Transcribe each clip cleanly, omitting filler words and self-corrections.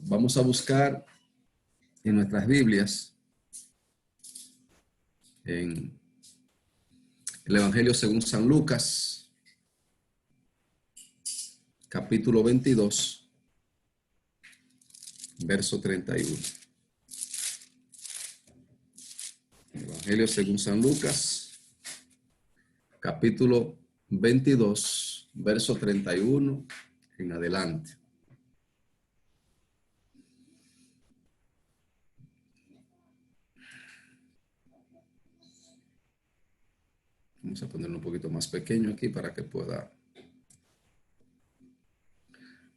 Vamos a buscar en nuestras Biblias, en el Evangelio según San Lucas, capítulo 22, verso 31. Evangelio según San Lucas, capítulo 22, verso 31 en adelante. Vamos a ponerlo un poquito más pequeño aquí para que pueda.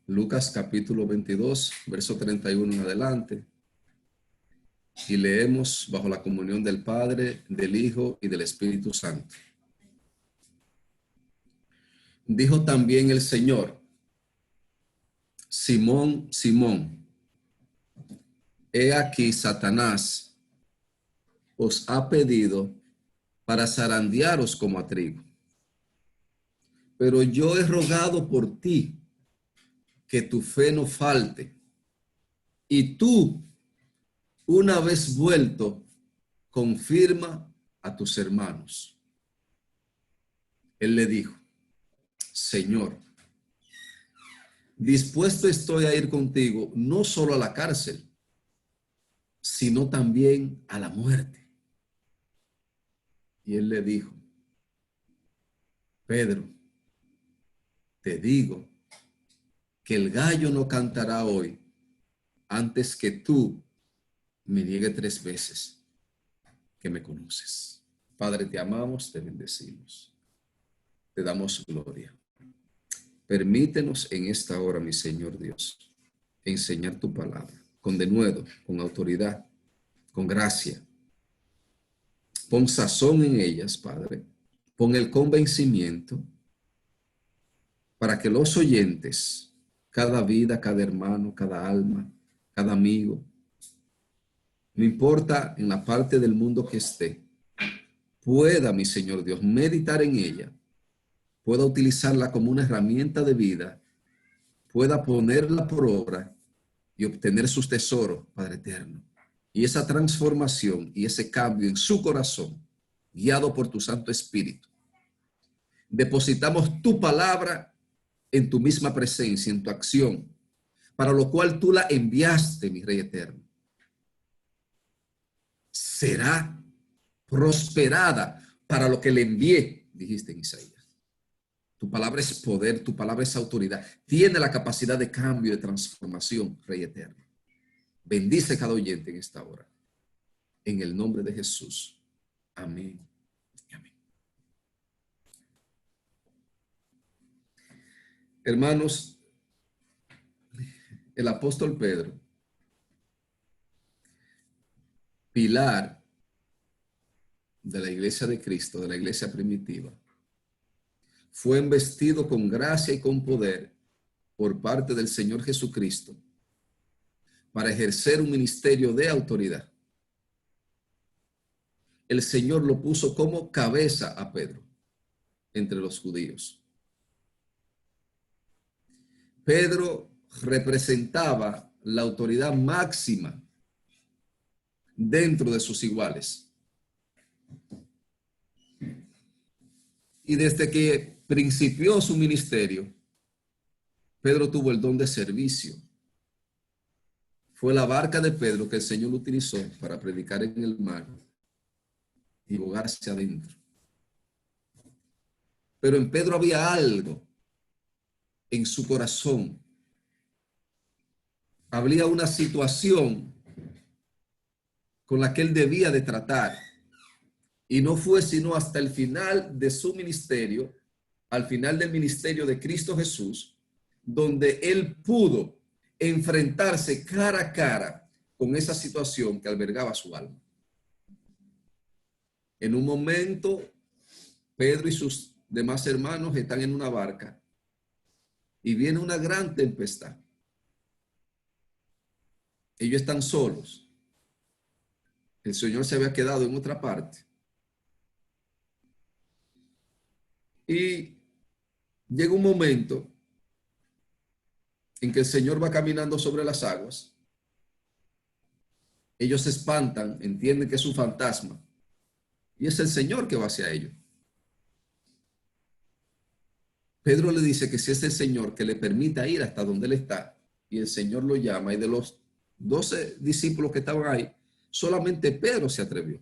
Lucas capítulo 22, verso 31 en adelante. Y leemos bajo la comunión del Padre, del Hijo y del Espíritu Santo. Dijo también el Señor: Simón, Simón, he aquí Satanás os ha pedido para zarandearos como a trigo. Pero yo he rogado por ti que tu fe no falte. Y tú, una vez vuelto, confirma a tus hermanos. Él le dijo: Señor, dispuesto estoy a ir contigo, no solo a la cárcel, sino también a la muerte. Y él le dijo: Pedro, te digo que el gallo no cantará hoy antes que tú me niegues 3 veces que me conoces. Padre, te amamos, te bendecimos, te damos gloria. Permítenos en esta hora, mi Señor Dios, enseñar tu palabra con denuedo, con autoridad, con gracia. Pon sazón en ellas, Padre. Pon el convencimiento para que los oyentes, cada vida, cada hermano, cada alma, cada amigo, no importa en la parte del mundo que esté, pueda, mi Señor Dios, meditar en ella, pueda utilizarla como una herramienta de vida, pueda ponerla por obra y obtener sus tesoros, Padre eterno. Y esa transformación y ese cambio en su corazón, guiado por tu Santo Espíritu. Depositamos tu palabra en tu misma presencia, en tu acción, para lo cual tú la enviaste, mi Rey eterno. Será prosperada para lo que le envié, dijiste en Isaías. Tu palabra es poder, tu palabra es autoridad. Tiene la capacidad de cambio, de transformación, Rey eterno. Bendice cada oyente en esta hora. En el nombre de Jesús. Amén. Amén. Hermanos, el apóstol Pedro, pilar de la iglesia de Cristo, de la iglesia primitiva, fue investido con gracia y con poder por parte del Señor Jesucristo para ejercer un ministerio de autoridad. El Señor lo puso como cabeza a Pedro entre los judíos. Pedro representaba la autoridad máxima dentro de sus iguales. Y desde que principió su ministerio, Pedro tuvo el don de servicio. Fue la barca de Pedro que el Señor utilizó para predicar en el mar y bogarse adentro. Pero en Pedro había algo en su corazón. Había una situación con la que él debía de tratar. Y no fue sino hasta el final de su ministerio, al final del ministerio de Cristo Jesús, donde él pudo enfrentarse cara a cara con esa situación que albergaba su alma. En un momento, Pedro y sus demás hermanos están en una barca y viene una gran tempestad. Ellos están solos. El Señor se había quedado en otra parte. Y llega un momento en que el Señor va caminando sobre las aguas Ellos se espantan, entienden que es un fantasma. Y es el Señor que va hacia ellos. Pedro le dice que si es el Señor que le permita ir hasta donde él está, y el Señor lo llama, y de los 12 discípulos que estaban ahí, solamente Pedro se atrevió.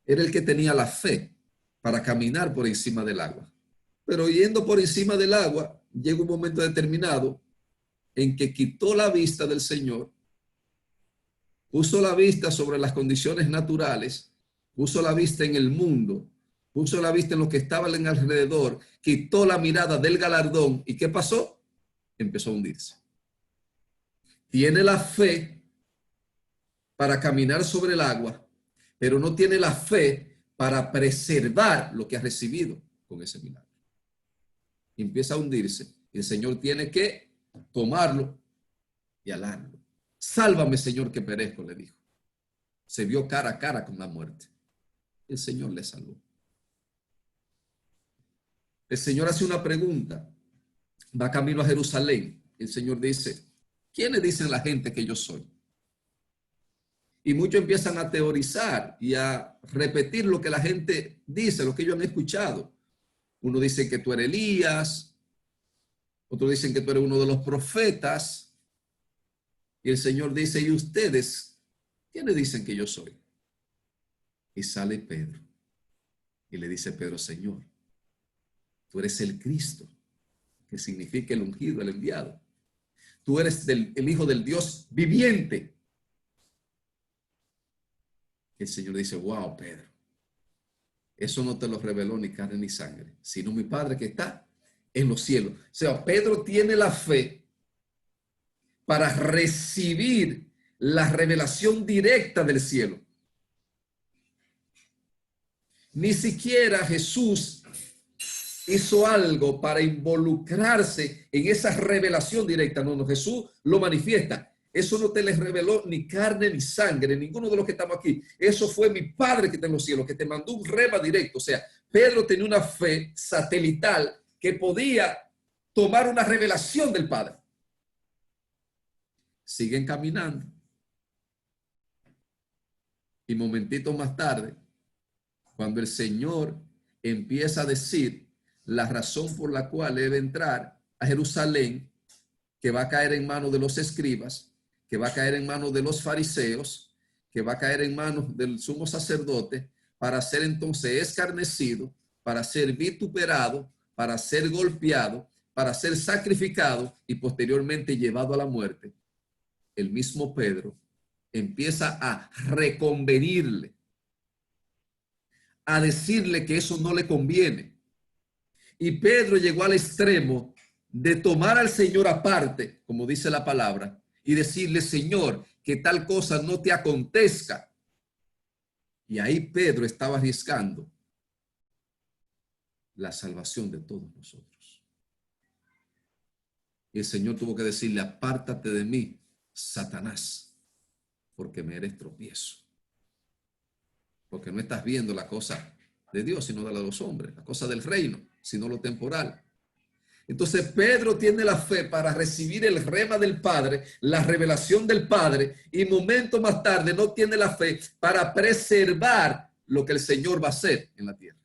Era el que tenía la fe para caminar por encima del agua. Pero yendo por encima del agua, llega un momento determinado en que quitó la vista del Señor, puso la vista sobre las condiciones naturales, puso la vista en el mundo, puso la vista en lo que estaba en alrededor, quitó la mirada del galardón. ¿Y qué pasó? Empezó a hundirse. Tiene la fe para caminar sobre el agua, pero no tiene la fe para preservar lo que ha recibido con ese milagro. Empieza a hundirse y el Señor tiene que tomarlo y alarlo. Sálvame, Señor, que perezco, le dijo. Se vio cara a cara con la muerte. El Señor le salvó. El Señor hace una pregunta. Va camino a Jerusalén. El Señor dice, ¿quiénes dicen la gente que yo soy? Y muchos empiezan a teorizar y a repetir lo que la gente dice, lo que ellos han escuchado. Uno dice que tú eres Elías, otros dicen que tú eres uno de los profetas. Y el Señor dice, ¿y ustedes quiénes dicen que yo soy? Y sale Pedro. Y le dice Pedro, Señor, tú eres el Cristo, que significa el ungido, el enviado. Tú eres el Hijo del Dios viviente. El Señor dice, wow, Pedro, eso no te lo reveló ni carne ni sangre, sino mi Padre que está en los cielos. O sea, Pedro tiene la fe para recibir la revelación directa del cielo. Ni siquiera Jesús hizo algo para involucrarse en esa revelación directa. No, Jesús lo manifiesta. Eso no te les reveló ni carne ni sangre, ninguno de los que estamos aquí. Eso fue mi Padre que está en los cielos, que te mandó un rema directo. O sea, Pedro tenía una fe satelital que podía tomar una revelación del Padre. Siguen caminando. Y momentito más tarde, cuando el Señor empieza a decir la razón por la cual debe entrar a Jerusalén, que va a caer en manos de los escribas, que va a caer en manos de los fariseos, que va a caer en manos del sumo sacerdote, para ser entonces escarnecido, para ser vituperado, para ser golpeado, para ser sacrificado y posteriormente llevado a la muerte. El mismo Pedro empieza a reconvenirle, a decirle que eso no le conviene. Y Pedro llegó al extremo de tomar al Señor aparte, como dice la palabra, y decirle, Señor, que tal cosa no te acontezca. Y ahí Pedro estaba arriesgando la salvación de todos nosotros. Y el Señor tuvo que decirle, apártate de mí, Satanás, porque me eres tropiezo. Porque no estás viendo la cosa de Dios, sino de los hombres, la cosa del reino, sino lo temporal. Entonces Pedro tiene la fe para recibir el rema del Padre, la revelación del Padre, y momento más tarde no tiene la fe para preservar lo que el Señor va a hacer en la tierra.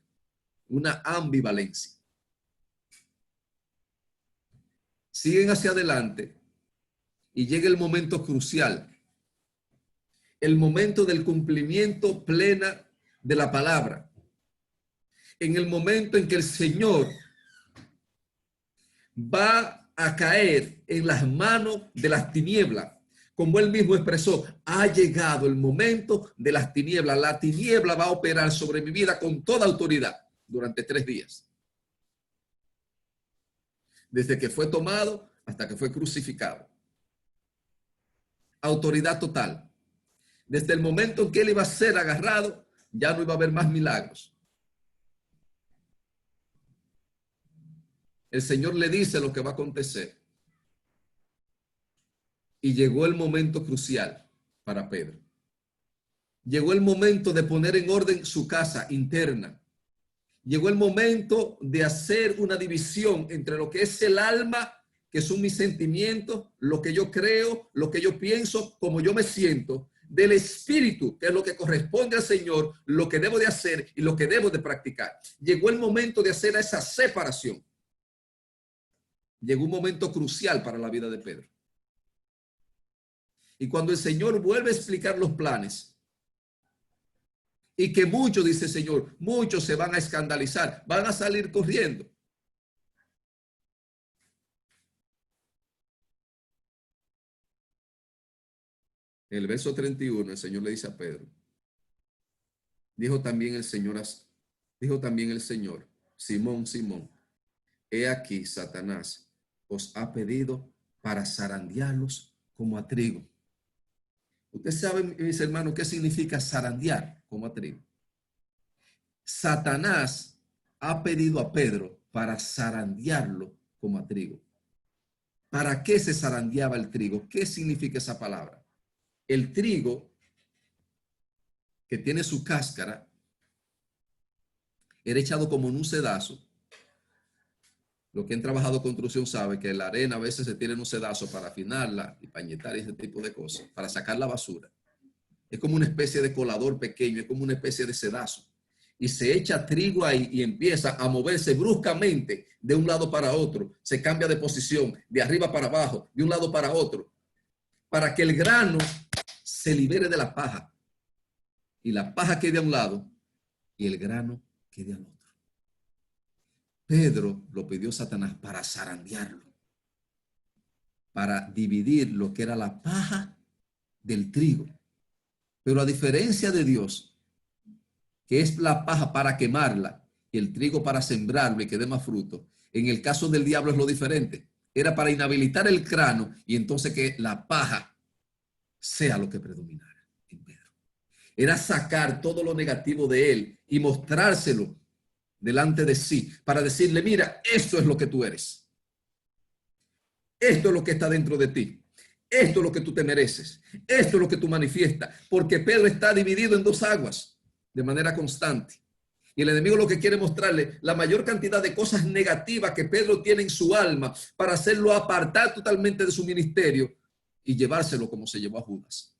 Una ambivalencia. Siguen hacia adelante y llega el momento crucial, el momento del cumplimiento plena de la palabra. En el momento en que el Señor va a caer en las manos de las tinieblas, como él mismo expresó, ha llegado el momento de las tinieblas. La tiniebla va a operar sobre mi vida con toda autoridad durante 3 días. Desde que fue tomado hasta que fue crucificado. Autoridad total. Desde el momento en que él iba a ser agarrado, ya no iba a haber más milagros. El Señor le dice lo que va a acontecer. Y llegó el momento crucial para Pedro. Llegó el momento de poner en orden su casa interna. Llegó el momento de hacer una división entre lo que es el alma que son mis sentimientos, lo que yo creo, lo que yo pienso, cómo yo me siento, del espíritu, que es lo que corresponde al Señor, lo que debo de hacer y lo que debo de practicar. Llegó el momento de hacer esa separación. Llegó un momento crucial para la vida de Pedro. Y cuando el Señor vuelve a explicar los planes, y que muchos, dice el Señor, muchos se van a escandalizar, van a salir corriendo. En el verso 31, el Señor le dice a Pedro, dijo también el Señor, Simón, Simón, he aquí Satanás os ha pedido para zarandearlos como a trigo. Ustedes saben, mis hermanos, qué significa zarandear como a trigo. Satanás ha pedido a Pedro para zarandearlo como a trigo. ¿Para qué se zarandeaba el trigo? ¿Qué significa esa palabra? El trigo, que tiene su cáscara, era echado como en un sedazo. Lo que han trabajado construcción sabe que la arena a veces se tiene en un sedazo para afinarla y pañetar y ese tipo de cosas, para sacar la basura. Es como una especie de colador pequeño, es como una especie de sedazo. Y se echa trigo ahí y empieza a moverse bruscamente de un lado para otro. Se cambia de posición, de arriba para abajo, de un lado para otro, para que el grano se libere de la paja. Y la paja quede a un lado y el grano quede al otro. Pedro lo pidió Satanás para zarandearlo, para dividir lo que era la paja del trigo. Pero a diferencia de Dios, que es la paja para quemarla y el trigo para sembrarlo y que dé más fruto, en el caso del diablo es lo diferente. Era para inhabilitar el grano y entonces que la paja sea lo que predominara en Pedro. Era sacar todo lo negativo de él y mostrárselo delante de sí para decirle, mira, esto es lo que tú eres. Esto es lo que está dentro de ti. Esto es lo que tú te mereces. Esto es lo que tú manifiestas. Porque Pedro está dividido en dos aguas de manera constante. Y el enemigo lo que quiere mostrarle la mayor cantidad de cosas negativas que Pedro tiene en su alma para hacerlo apartar totalmente de su ministerio y llevárselo como se llevó a Judas,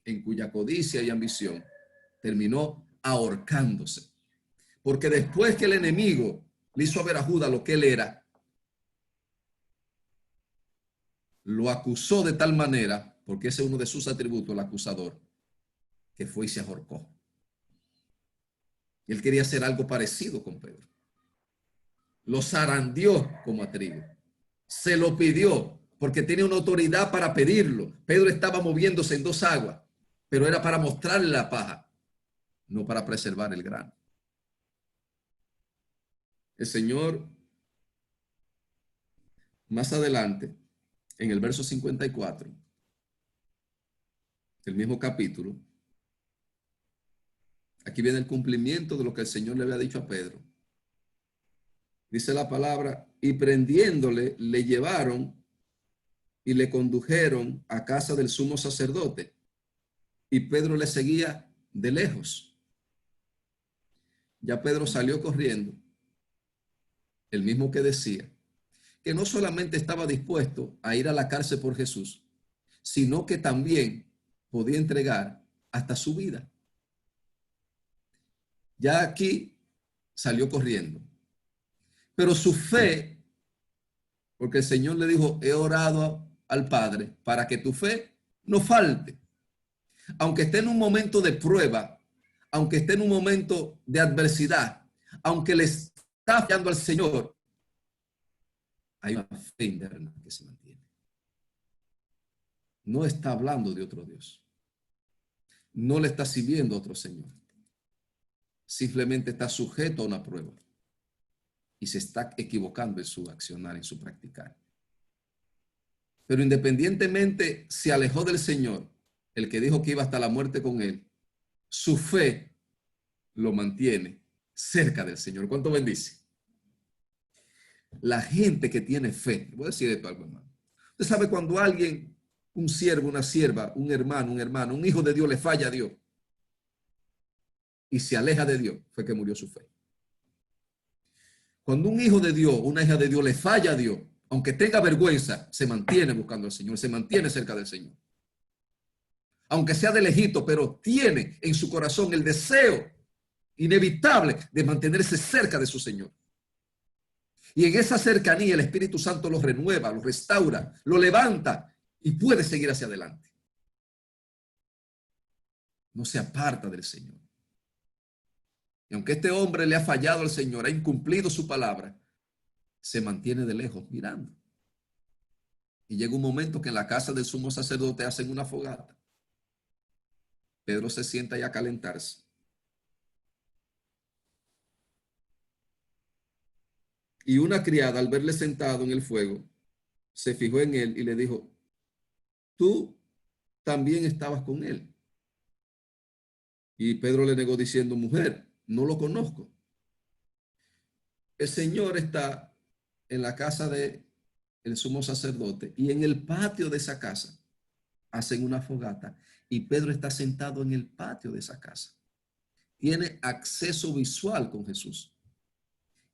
en cuya codicia y ambición terminó ahorcándose. Porque después que el enemigo le hizo ver a Judas lo que él era, lo acusó de tal manera, porque ese es uno de sus atributos, el acusador, que fue y se ahorcó. Él quería hacer algo parecido con Pedro. Lo zarandeó como a trigo. Se lo pidió porque tenía una autoridad para pedirlo. Pedro estaba moviéndose en dos aguas, pero era para mostrarle la paja, no para preservar el grano. El Señor, más adelante, en el verso 54, del mismo capítulo, aquí viene el cumplimiento de lo que el Señor le había dicho a Pedro. Dice la palabra, y prendiéndole, le llevaron y le condujeron a casa del sumo sacerdote. Y Pedro le seguía de lejos. Ya Pedro salió corriendo, el mismo que decía que no solamente estaba dispuesto a ir a la cárcel por Jesús, sino que también podía entregar hasta su vida. Ya aquí salió corriendo. Pero su fe, porque el Señor le dijo, he orado al Padre para que tu fe no falte. Aunque esté en un momento de prueba, aunque esté en un momento de adversidad, aunque le está fallando al Señor, hay una fe interna que se mantiene. No está hablando de otro Dios. No le está sirviendo a otro Señor. Simplemente está sujeto a una prueba y se está equivocando en su accionar, en su practicar. Pero independientemente se alejó del Señor, el que dijo que iba hasta la muerte con él, su fe lo mantiene cerca del Señor. ¿Cuánto bendice? La gente que tiene fe, voy a decir esto algo, hermano. Usted sabe cuando alguien, un siervo, una sierva, un hermano, un hijo de Dios le falla a Dios y se aleja de Dios, fue que murió su fe. Cuando un hijo de Dios, una hija de Dios le falla a Dios, aunque tenga vergüenza, se mantiene buscando al Señor, se mantiene cerca del Señor. Aunque sea de lejito, pero tiene en su corazón el deseo inevitable de mantenerse cerca de su Señor. Y en esa cercanía el Espíritu Santo lo renueva, lo restaura, lo levanta y puede seguir hacia adelante. No se aparta del Señor. Y aunque este hombre le ha fallado al Señor, ha incumplido su palabra, se mantiene de lejos mirando. Y llega un momento que en la casa del sumo sacerdote hacen una fogata. Pedro se sienta ahí a calentarse. Y una criada, al verle sentado en el fuego, se fijó en él y le dijo, tú también estabas con él. Y Pedro le negó diciendo, mujer, no lo conozco. El Señor está en la casa del sumo sacerdote y en el patio de esa casa hacen una fogata y Pedro está sentado en el patio de esa casa. Tiene acceso visual con Jesús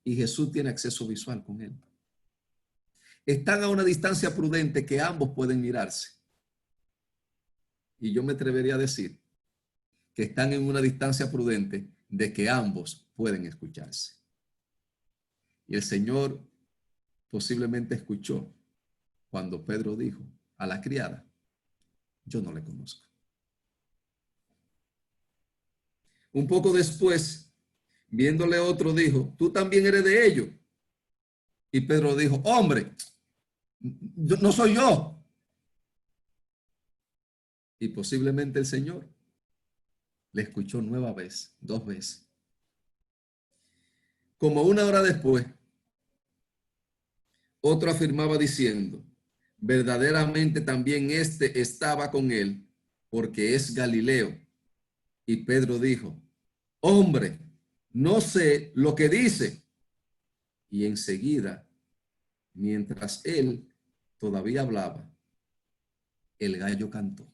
y Jesús tiene acceso visual con él. Están a una distancia prudente que ambos pueden mirarse. Y yo me atrevería a decir que están en una distancia prudente de que ambos pueden escucharse. Y el Señor posiblemente escuchó cuando Pedro dijo a la criada, yo no le conozco. Un poco después, viéndole otro, dijo, tú también eres de ellos. Y Pedro dijo, hombre, no soy yo. Y posiblemente el Señor le escuchó nueva vez, 2 veces. Como 1 hora después, otro afirmaba diciendo, verdaderamente también este estaba con él, porque es Galileo. Y Pedro dijo, hombre, no sé lo que dice. Y enseguida, mientras él todavía hablaba, el gallo cantó.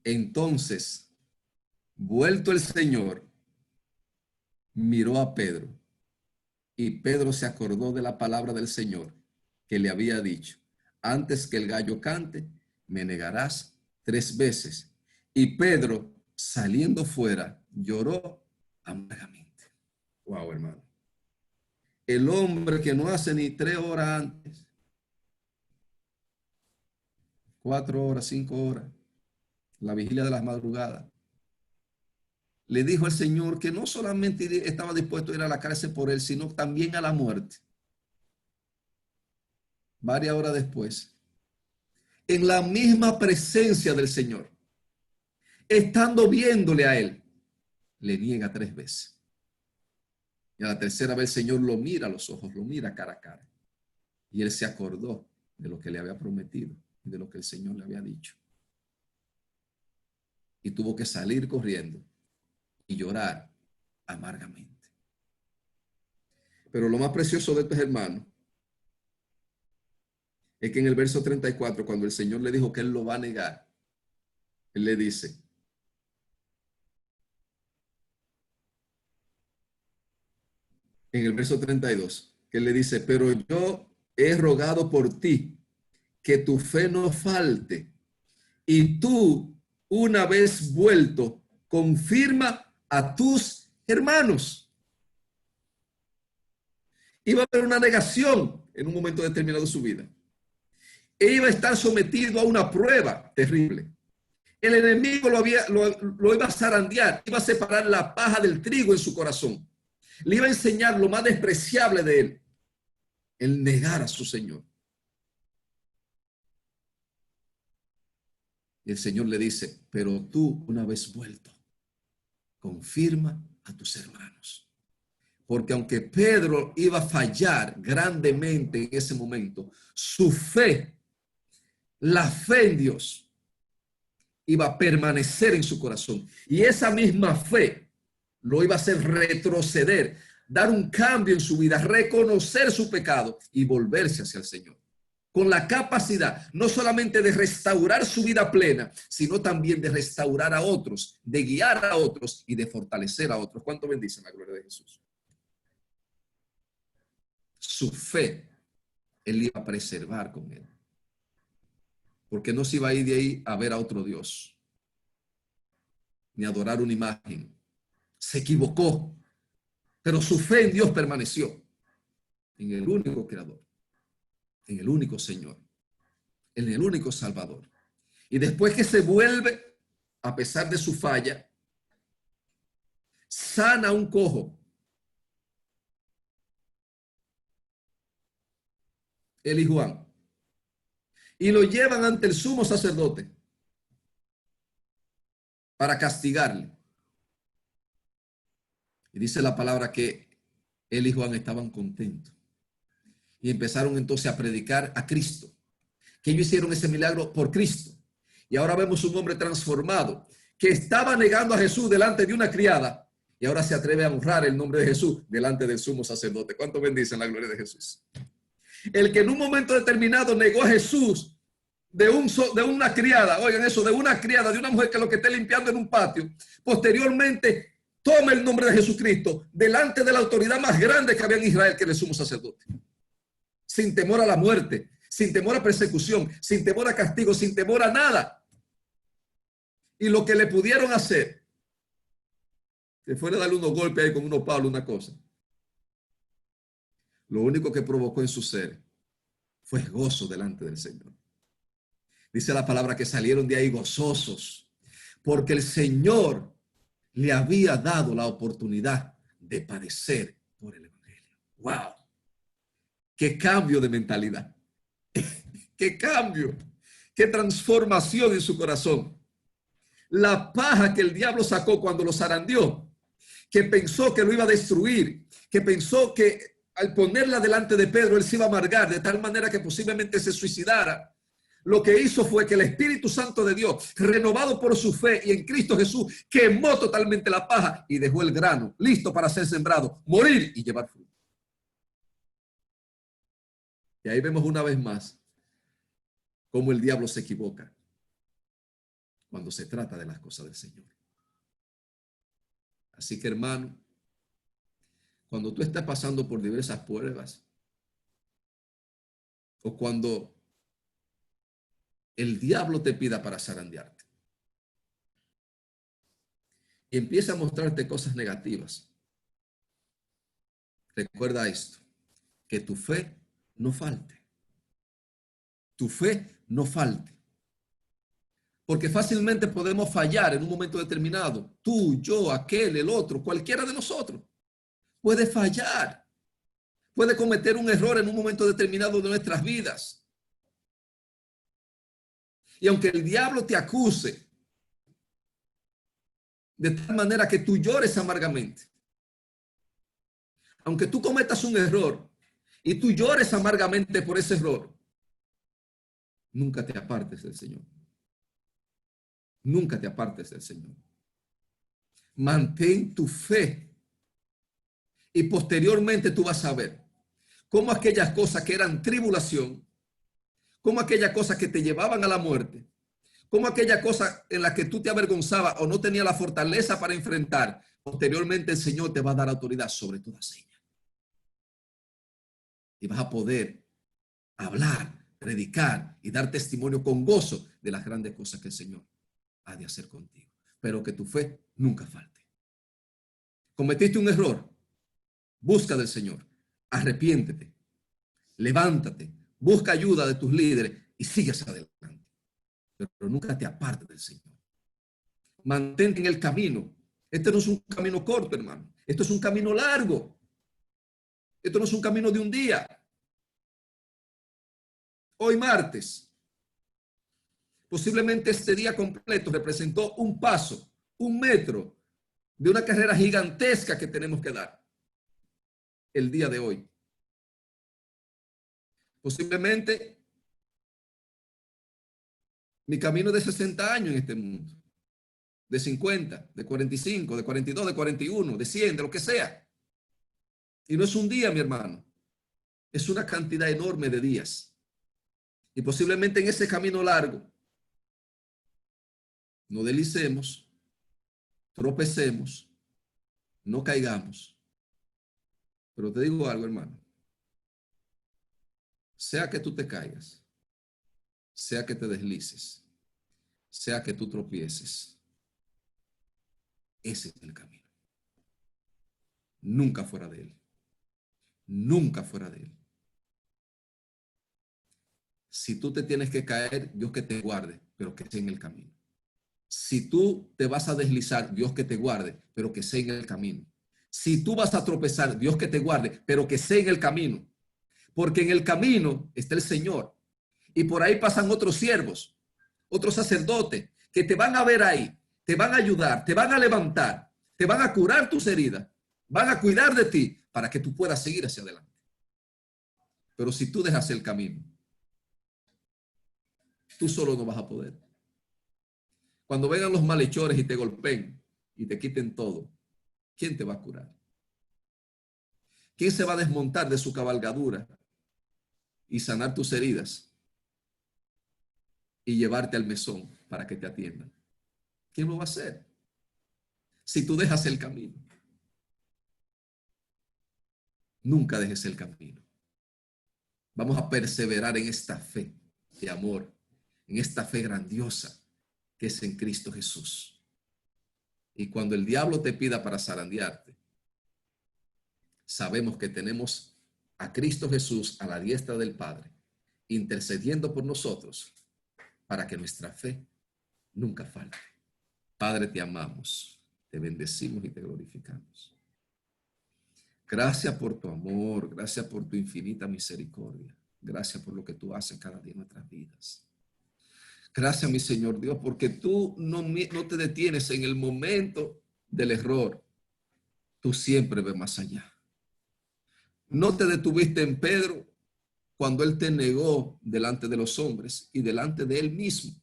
Entonces, vuelto el Señor, miró a Pedro y Pedro se acordó de la palabra del Señor que le había dicho, antes que el gallo cante, me negarás 3 veces. Y Pedro, saliendo fuera, lloró amargamente. Wow, hermano. El hombre que no hace ni 3 horas antes, 4 horas, 5 horas, la vigilia de las madrugadas, le dijo al Señor que no solamente estaba dispuesto a ir a la cárcel por él, sino también a la muerte. Varias horas después, en la misma presencia del Señor, estando viéndole a él, le niega 3 veces. Y a la tercera vez el Señor lo mira a los ojos, lo mira cara a cara. Y él se acordó de lo que le había prometido y de lo que el Señor le había dicho. Y tuvo que salir corriendo y llorar amargamente. Pero lo más precioso de estos hermanos es que en el verso 34, cuando el Señor le dijo que él lo va a negar, él le dice, en el verso 32, que él le dice, pero yo he rogado por ti que tu fe no falte y tú, una vez vuelto, confirma a tus hermanos. Iba a haber una negación en un momento determinado de su vida. E iba a estar sometido a una prueba terrible. El enemigo lo iba a zarandear, iba a separar la paja del trigo en su corazón. Le iba a enseñar lo más despreciable de él, el negar a su Señor. Y el Señor le dice, pero tú, una vez vuelto, confirma a tus hermanos. Porque aunque Pedro iba a fallar grandemente en ese momento, su fe, la fe en Dios, iba a permanecer en su corazón. Y esa misma fe lo iba a hacer retroceder, dar un cambio en su vida, reconocer su pecado y volverse hacia el Señor. Con la capacidad no solamente de restaurar su vida plena, sino también de restaurar a otros, de guiar a otros y de fortalecer a otros. ¿Cuánto bendicen la gloria de Jesús? Su fe Él iba a preservar con él. Porque no se iba a ir de ahí a ver a otro Dios, ni a adorar una imagen. Se equivocó, pero su fe en Dios permaneció, en el único creador, en el único Señor, en el único Salvador. Y después que se vuelve, a pesar de su falla, sana a un cojo. Él y Juan. Y lo llevan ante el sumo sacerdote para castigarle. Y dice la palabra que él y Juan estaban contentos. Y empezaron entonces a predicar a Cristo. Que ellos hicieron ese milagro por Cristo. Y ahora vemos un hombre transformado que estaba negando a Jesús delante de una criada y ahora se atreve a honrar el nombre de Jesús delante del sumo sacerdote. ¿Cuánto bendicen la gloria de Jesús? El que en un momento determinado negó a Jesús de una criada, oigan eso, de una criada, de una mujer que lo que esté limpiando en un patio, posteriormente toma el nombre de Jesucristo delante de la autoridad más grande que había en Israel, que era el sumo sacerdote, sin temor a la muerte, sin temor a persecución, sin temor a castigo, sin temor a nada. Y lo que le pudieron hacer, que fuera darle unos golpes ahí con unos palos, una cosa, lo único que provocó en su ser fue gozo delante del Señor. Dice la palabra que salieron de ahí gozosos, porque el Señor le había dado la oportunidad de padecer por el Evangelio. ¡Wow! ¡Qué cambio de mentalidad! ¡Qué cambio! ¡Qué transformación en su corazón! La paja que el diablo sacó cuando lo zarandeó, que pensó que lo iba a destruir, que pensó que al ponerla delante de Pedro él se iba a amargar de tal manera que posiblemente se suicidara. Lo que hizo fue que el Espíritu Santo de Dios, renovado por su fe y en Cristo Jesús, quemó totalmente la paja y dejó el grano listo para ser sembrado, morir y llevar fruto. Y ahí vemos una vez más cómo el diablo se equivoca cuando se trata de las cosas del Señor. Así que, hermano, cuando tú estás pasando por diversas pruebas o cuando el diablo te pida para zarandearte y empieza a mostrarte cosas negativas, recuerda esto, que tu fe no falte. Tu fe no falte. Porque fácilmente podemos fallar en un momento determinado. Tú, yo, aquel, el otro, cualquiera de nosotros puede fallar. Puede cometer un error en un momento determinado de nuestras vidas. Y aunque el diablo te acuse de tal manera que tú llores amargamente, aunque tú cometas un error y tú llores amargamente por ese error, nunca te apartes del Señor. Nunca te apartes del Señor. Mantén tu fe y posteriormente tú vas a ver cómo aquellas cosas que eran tribulación, cómo aquellas cosas que te llevaban a la muerte, cómo aquella cosa en la que tú te avergonzabas o no tenías la fortaleza para enfrentar, posteriormente el Señor te va a dar autoridad sobre todas ellas. Y vas a poder hablar, predicar y dar testimonio con gozo de las grandes cosas que el Señor ha de hacer contigo. Pero que tu fe nunca falte. Cometiste un error, busca del Señor, arrepiéntete, levántate, busca ayuda de tus líderes y sigues adelante. Pero nunca te apartes del Señor. Mantente en el camino. Este no es un camino corto, hermano. Esto es un camino largo. Esto no es un camino de un día. Hoy martes, posiblemente este día completo representó un paso, un metro de una carrera gigantesca que tenemos que dar el día de hoy. Posiblemente mi camino de 60 años en este mundo, de 50, de 45, de 42, de 41, de 100, de lo que sea. Y no es un día, mi hermano, es una cantidad enorme de días. Y posiblemente en ese camino largo no deslicemos, tropecemos, no caigamos. Pero te digo algo, hermano. Sea que tú te caigas, sea que te deslices, sea que tú tropieces, ese es el camino. Nunca fuera de él. Nunca fuera de él. Si tú te tienes que caer, Dios que te guarde, pero que sea en el camino. Si tú te vas a deslizar, Dios que te guarde, pero que sea en el camino. Si tú vas a tropezar, Dios que te guarde, pero que sea en el camino. Porque en el camino está el Señor. Y por ahí pasan otros siervos, otros sacerdotes, que te van a ver ahí, te van a ayudar, te van a levantar, te van a curar tus heridas, van a cuidar de ti para que tú puedas seguir hacia adelante. Pero si tú dejas el camino, tú solo no vas a poder. Cuando vengan los malhechores y te golpeen y te quiten todo, ¿quién te va a curar? ¿Quién se va a desmontar de su cabalgadura y sanar tus heridas y llevarte al mesón para que te atiendan? ¿Quién lo va a hacer? Si tú dejas el camino. Nunca dejes el camino. Vamos a perseverar en esta fe de amor, en esta fe grandiosa que es en Cristo Jesús. Y cuando el diablo te pida para zarandearte, sabemos que tenemos a Cristo Jesús a la diestra del Padre, intercediendo por nosotros para que nuestra fe nunca falte. Padre, te amamos, te bendecimos y te glorificamos. Gracias por tu amor, gracias por tu infinita misericordia. Gracias por lo que tú haces cada día en nuestras vidas. Gracias, mi Señor Dios, porque tú no te detienes en el momento del error. Tú siempre ves más allá. No te detuviste en Pedro cuando él te negó delante de los hombres y delante de él mismo,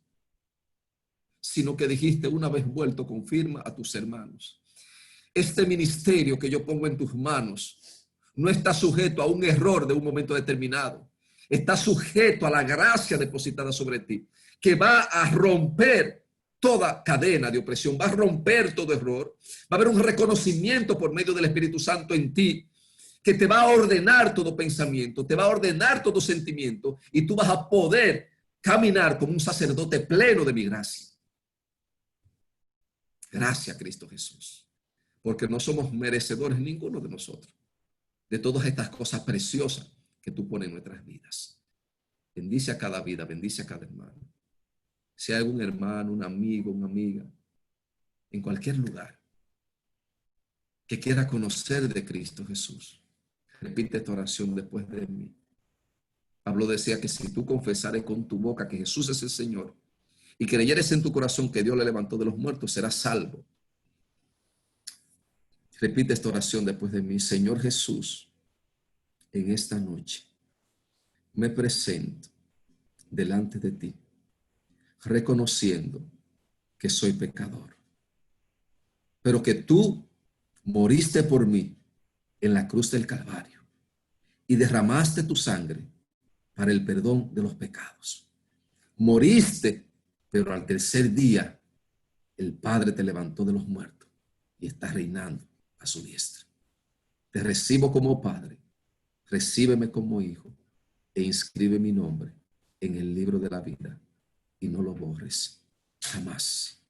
sino que dijiste, una vez vuelto, confirma a tus hermanos. Este ministerio que yo pongo en tus manos no está sujeto a un error de un momento determinado. Está sujeto a la gracia depositada sobre ti, que va a romper toda cadena de opresión, va a romper todo error. Va a haber un reconocimiento por medio del Espíritu Santo en ti, que te va a ordenar todo pensamiento, te va a ordenar todo sentimiento, y tú vas a poder caminar como un sacerdote pleno de mi gracia. Gracias, Cristo Jesús, porque no somos merecedores ninguno de nosotros de todas estas cosas preciosas que tú pones en nuestras vidas. Bendice a cada vida, bendice a cada hermano. Si hay algún hermano, un amigo, una amiga, en cualquier lugar, que quiera conocer de Cristo Jesús, repite esta oración después de mí. Pablo decía que si tú confesares con tu boca que Jesús es el Señor y creyeres en tu corazón que Dios le levantó de los muertos, serás salvo. Repite esta oración después de mí. Señor Jesús, en esta noche me presento delante de ti, reconociendo que soy pecador, pero que tú moriste por mí en la cruz del Calvario y derramaste tu sangre para el perdón de los pecados. Moriste, pero al tercer día el Padre te levantó de los muertos y está reinando a su diestra. Te recibo como Padre, recíbeme como Hijo e inscribe mi nombre en el libro de la vida y no lo borres jamás.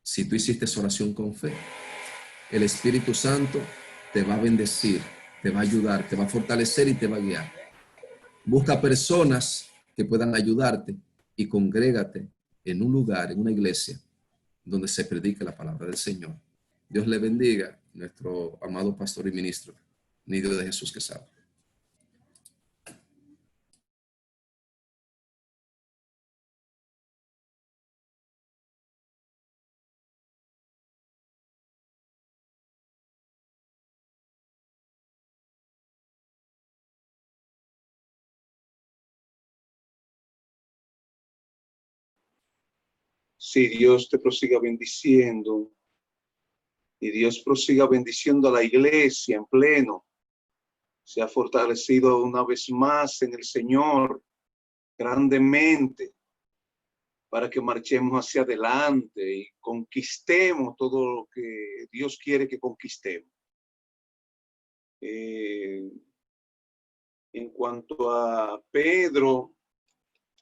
Si tú hiciste esa oración con fe, el Espíritu Santo te va a bendecir, te va a ayudar, te va a fortalecer y te va a guiar. Busca personas que puedan ayudarte y congrégate en un lugar, en una iglesia, donde se predique la palabra del Señor. Dios le bendiga, nuestro amado pastor y ministro, Nidio de Jesús Quesada. Si Dios te prosiga bendiciendo y Dios prosiga bendiciendo a la iglesia en pleno, se ha fortalecido una vez más en el Señor grandemente para que marchemos hacia adelante y conquistemos todo lo que Dios quiere que conquistemos. en cuanto a Pedro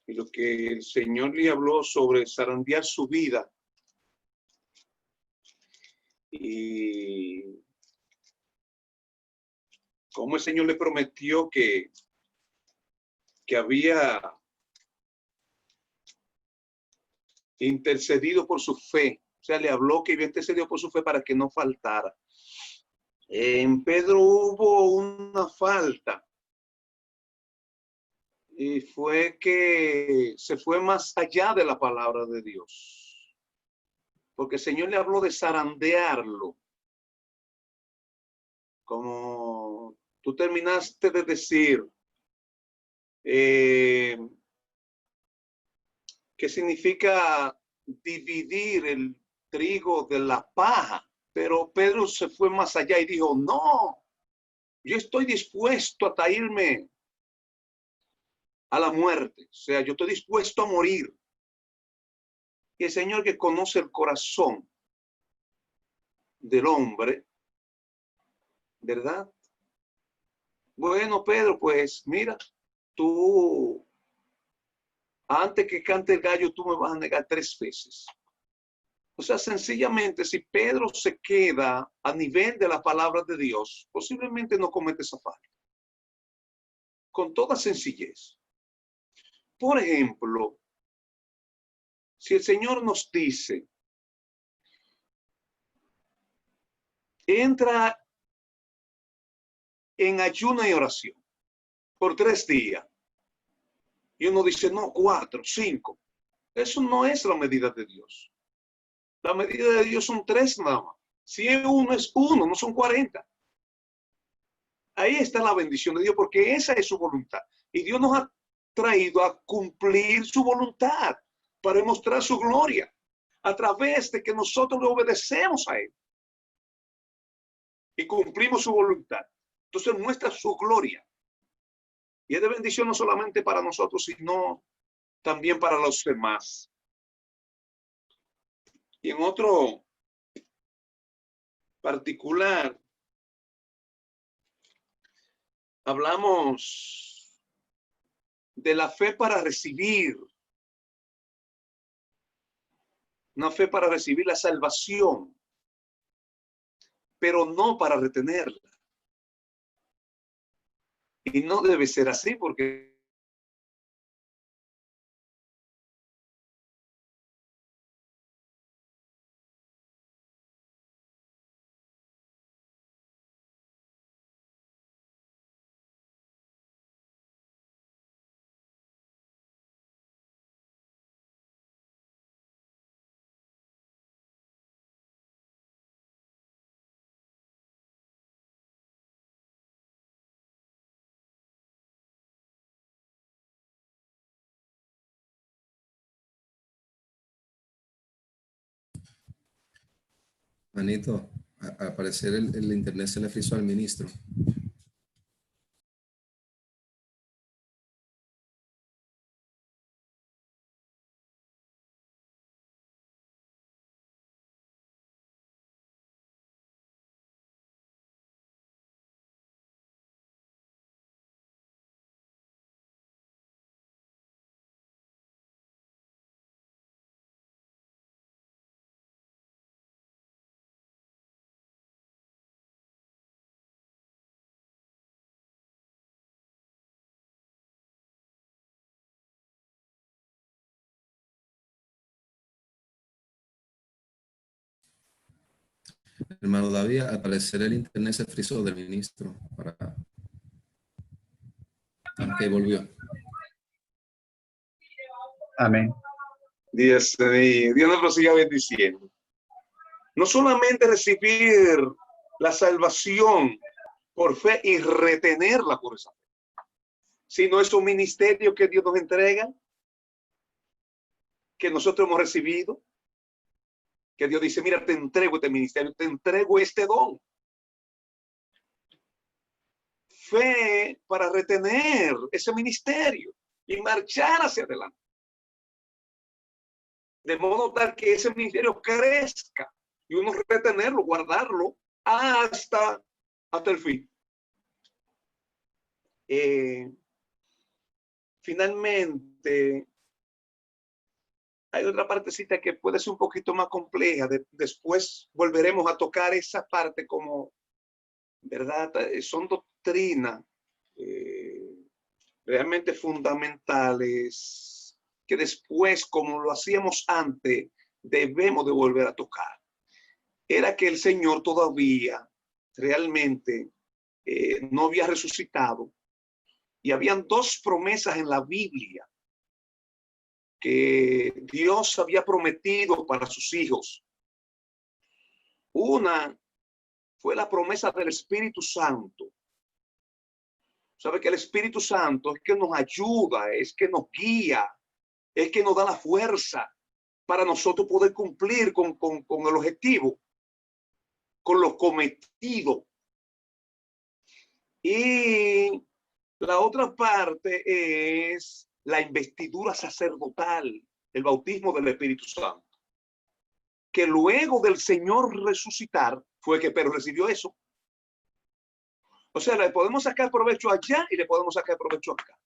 y lo que el Señor le habló sobre zarandear su vida. Y cómo el Señor le prometió que había intercedido por su fe. O sea, le habló que había intercedido por su fe para que no faltara. En Pedro hubo una falta. Y fue que se fue más allá de la palabra de Dios. Porque el Señor le habló de zarandearlo. Como tú terminaste de decir, ¿qué significa dividir el trigo de la paja? Pero Pedro se fue más allá y dijo, no, yo estoy dispuesto a irme a la muerte. O sea, yo estoy dispuesto a morir. Y el Señor, que conoce el corazón del hombre, ¿verdad? Bueno, Pedro, pues mira, tú, antes que cante el gallo, tú me vas a negar 3 veces. O sea, sencillamente, si Pedro se queda a nivel de la palabra de Dios, posiblemente no comete esa falta. Con toda sencillez. Por ejemplo, si el Señor nos dice, entra en ayuno y oración por 3 días, y uno dice, no, 4, 5. Eso no es la medida de Dios. La medida de Dios son 3 nada más. Si es 1, es 1, no son 40. Ahí está la bendición de Dios, porque esa es su voluntad. Y Dios nos ha traído a cumplir su voluntad para demostrar su gloria a través de que nosotros le obedecemos a Él y cumplimos su voluntad. Entonces muestra su gloria. Y es de bendición no solamente para nosotros, sino también para los demás. Y en otro particular, hablamos de la fe para recibir. Una fe para recibir la salvación, pero no para retenerla. Y no debe ser así, porque Manito, al parecer el internet se le frizó al ministro. Hermano David, al parecer el internet se frizó del ministro. Aunque volvió. Amén. Dios nos lo siga bendiciendo. No solamente recibir la salvación por fe y retenerla por esa fe, sino es un ministerio que Dios nos entrega, que nosotros hemos recibido, que Dios dice, mira, te entrego este ministerio, te entrego este don. Fe para retener ese ministerio y marchar hacia adelante. De modo tal que ese ministerio crezca y uno retenerlo, guardarlo hasta el fin. Finalmente, hay otra partecita que puede ser un poquito más compleja. Después volveremos a tocar esa parte como, ¿verdad? Son doctrinas realmente fundamentales que después, como lo hacíamos antes, debemos de volver a tocar. Era que el Señor todavía realmente no había resucitado y habían dos promesas en la Biblia que Dios había prometido para sus hijos. Una fue la promesa del Espíritu Santo. Sabe que el Espíritu Santo es que nos ayuda, es que nos guía, es que nos da la fuerza para nosotros poder cumplir con el objetivo, con lo cometido. Y la otra parte es la investidura sacerdotal, el bautismo del Espíritu Santo, que luego del Señor resucitar fue que Pedro recibió eso. O sea, le podemos sacar provecho allá y le podemos sacar provecho acá.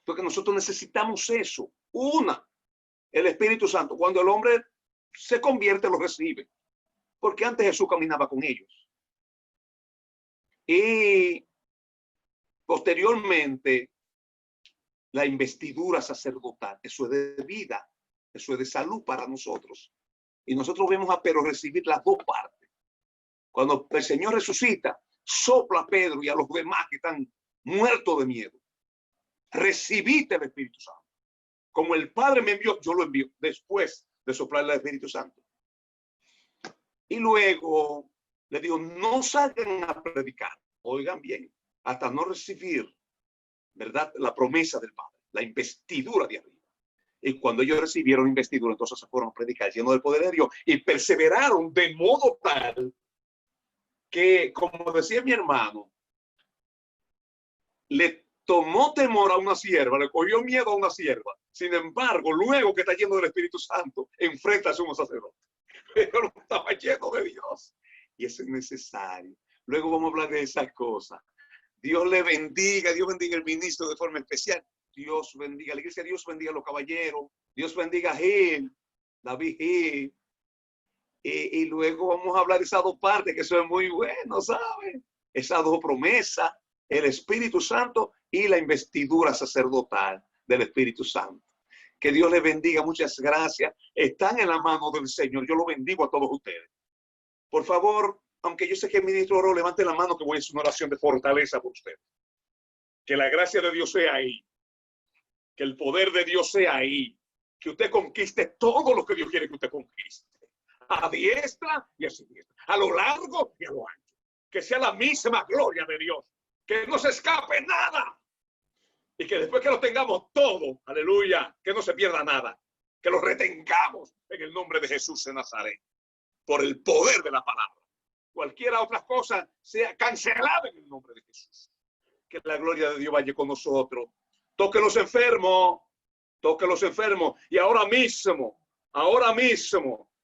Porque nosotros necesitamos eso. Una, el Espíritu Santo. Cuando el hombre se convierte, lo recibe. Porque antes Jesús caminaba con ellos. Y posteriormente, la investidura sacerdotal. Eso es de vida. Eso es de salud para nosotros. Y nosotros vemos a Pedro recibir las dos partes. Cuando el Señor resucita, sopla a Pedro y a los demás que están muertos de miedo. Recibite el Espíritu Santo. Como el Padre me envió, yo lo envío después de soplarle al Espíritu Santo. Y luego le digo, no salgan a predicar, oigan bien, hasta no recibir, ¿verdad? La promesa del Padre, la investidura de arriba. Y cuando ellos recibieron investidura, entonces se fueron a predicar llenos del poder de Dios y perseveraron de modo tal que, como decía mi hermano, le tomó temor a una sierva, le cogió miedo a una sierva. Sin embargo, luego que está lleno del Espíritu Santo, enfrenta a sumo sacerdote. Pero no estaba lleno de Dios. Y eso es necesario. Luego vamos a hablar de esas cosas. Dios le bendiga, Dios bendiga al ministro de forma especial. Dios bendiga a la iglesia, Dios bendiga a los caballeros, Dios bendiga a Gil, David Gil. Y luego vamos a hablar de esas dos partes, que eso es muy bueno, ¿sabe? Esas dos promesas, el Espíritu Santo y la investidura sacerdotal del Espíritu Santo. Que Dios les bendiga, muchas gracias. Están en la mano del Señor. Yo lo bendigo a todos ustedes. Por favor, aunque yo sé que el ministro oró, levante la mano que voy a hacer una oración de fortaleza por usted. Que la gracia de Dios sea ahí. Que el poder de Dios sea ahí. Que usted conquiste todo lo que Dios quiere que usted conquiste. A diestra y a siniestra. A lo largo y a lo ancho. Que sea la misma gloria de Dios. Que no se escape nada. Y que después que lo tengamos todo, aleluya, que no se pierda nada. Que lo retengamos en el nombre de Jesús de Nazaret. Por el poder de la palabra. Cualquiera otra cosa sea cancelada en el nombre de Jesús. Que la gloria de Dios vaya con nosotros. Toque los enfermos. Toque los enfermos. Y ahora mismo,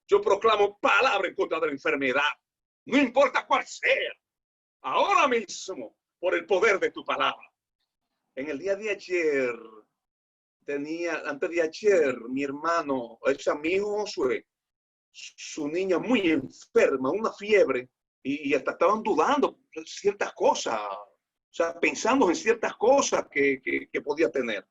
yo proclamo palabra en contra de la enfermedad. No importa cuál sea. Ahora mismo, por el poder de tu palabra. En el día de ayer, antes de ayer, mi hermano, mi hijo Josué, su niña muy enferma, una fiebre, y hasta estaban dudando ciertas cosas, o sea, pensando en ciertas cosas que podía tener.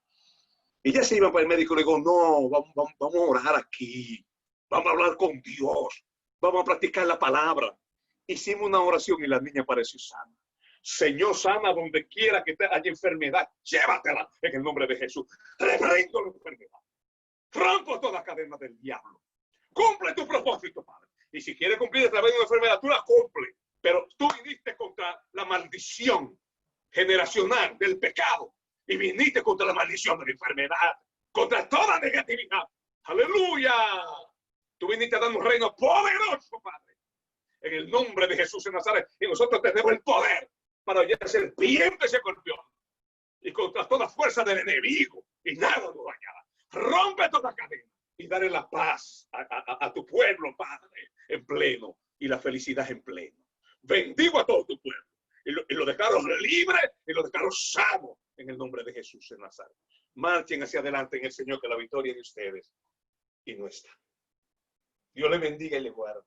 Y ya se iba para el médico y le digo, no, vamos a orar aquí, vamos a hablar con Dios, vamos a practicar la palabra. Hicimos una oración y la niña pareció sana. Señor, sana donde quiera que haya enfermedad, llévatela en el nombre de Jesús. Reprendo la enfermedad. Rompo toda cadena del diablo. Cumple tu propósito, Padre. Y si quieres cumplir a través de una enfermedad, tú la cumple. Pero tú viniste contra la maldición generacional del pecado. Y viniste contra la maldición de la enfermedad. Contra toda negatividad. ¡Aleluya! Tú viniste a dar un reino poderoso, Padre. En el nombre de Jesús de Nazaret. Y nosotros tenemos el poder para hallar serpientes y escorpiones. Y contra toda fuerza del enemigo. Y nada nos dañará. Rompe toda cadena. Y darle la paz a tu pueblo, Padre, en pleno. Y la felicidad en pleno. Bendigo a todo tu pueblo. Y lo declaro libre Declaro sano en el nombre de Jesús de Nazaret. Marchen hacia adelante en el Señor, que la victoria de ustedes y nuestra. Dios le bendiga y le guarde.